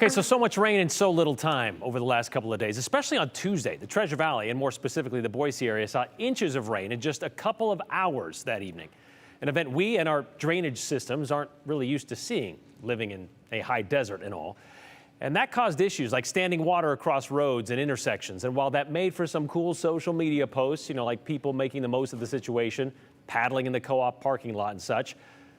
Okay, so much rain in so little time over the last couple of days, especially on Tuesday. The Treasure Valley, and more specifically the Boise area, saw inches of rain in just a couple of hours that evening. An event we and our drainage systems aren't really used to seeing, living in a high desert and all. And that caused issues like standing water across roads and intersections. And while that made for some cool social media posts, like people making the most of the situation, paddling in the co-op parking lot and such,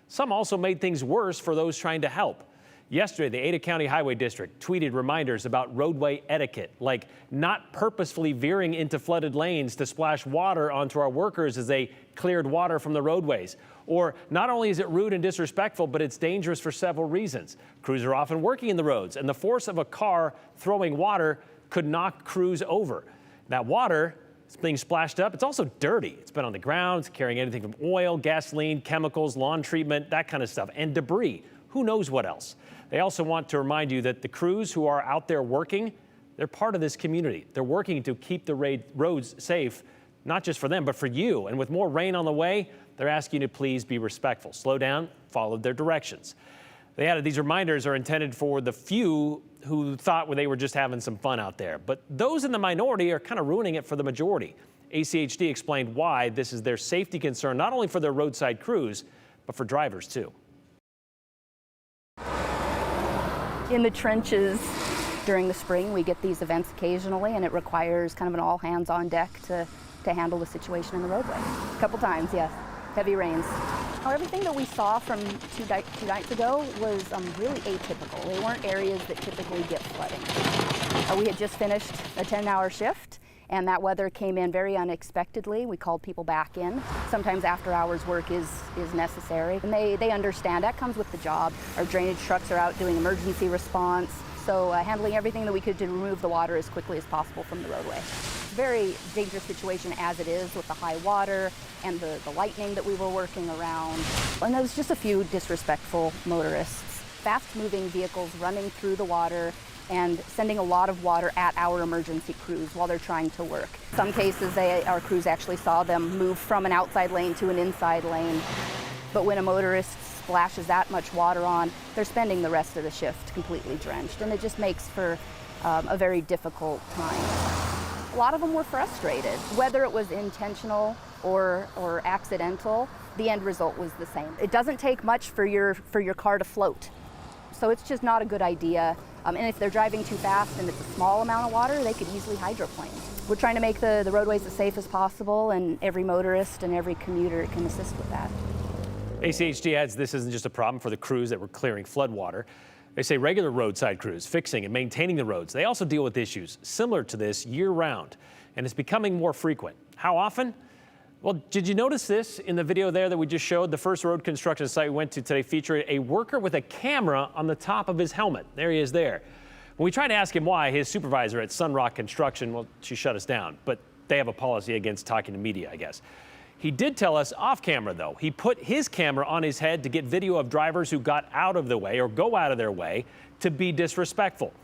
some also made things worse for those trying to help. Yesterday, the Ada County Highway District tweeted reminders about roadway etiquette, like not purposefully veering into flooded lanes to splash water onto our workers as they cleared water from the roadways. Or not only is it rude and disrespectful, but it's dangerous for several reasons. Crews are often working in the roads, and the force of a car throwing water could knock crews over. That water is being splashed up. It's also dirty. It's been on the ground, it's carrying anything from oil, gasoline, chemicals, lawn treatment, that kind of stuff, and debris. Who knows what else? They also want to remind you that the crews who are out there working, they're part of this community. They're working to keep the roads safe, not just for them, but for you. And with more rain on the way, they're asking you to please be respectful. Slow down, follow their directions. They added these reminders are intended for the few who thought they were just having some fun out there. But those in the minority are kind of ruining it for the majority. ACHD explained why this is their safety concern, not only for their roadside crews, but for drivers too. In the trenches during the spring, we get these events occasionally, and it requires kind of an all hands on deck to handle the situation in the roadway. A couple times, yes. Heavy rains. Everything that we saw from two nights ago was really atypical. They weren't areas that typically get flooding. We had just finished a 10-hour shift, and that weather came in very unexpectedly. We called people back in. Sometimes after hours work is necessary, and they understand that comes with the job. Our drainage trucks are out doing emergency response, so handling everything that we could to remove the water as quickly as possible from the roadway. Very dangerous situation as it is with the high water and the lightning that we were working around. And there was just a few disrespectful motorists. Fast-moving vehicles running through the water and sending a lot of water at our emergency crews while they're trying to work. In some cases, our crews actually saw them move from an outside lane to an inside lane. But when a motorist splashes that much water on, they're spending the rest of the shift completely drenched, and it just makes for a very difficult time. A lot of them were frustrated. Whether it was intentional or accidental, the end result was the same. It doesn't take much for your car to float. So it's just not a good idea. And if they're driving too fast and it's a small amount of water, they could easily hydroplane. We're trying to make the roadways as safe as possible, and every motorist and every commuter can assist with that. ACHD adds this isn't just a problem for the crews that were clearing floodwater. They say regular roadside crews fixing and maintaining the roads, they also deal with issues similar to this year-round, and it's becoming more frequent. How often? Well, did you notice this in the video there that we just showed? The first road construction site we went to today featured a worker with a camera on the top of his helmet. There he is there. When we tried to ask him why, his supervisor at Sunrock Construction, well, she shut us down, but they have a policy against talking to media, I guess. He did tell us off camera, though. He put his camera on his head to get video of drivers who got out of the way or go out of their way to be disrespectful.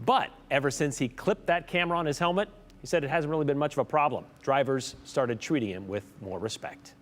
But ever since he clipped that camera on his helmet, he said it hasn't really been much of a problem. Drivers started treating him with more respect.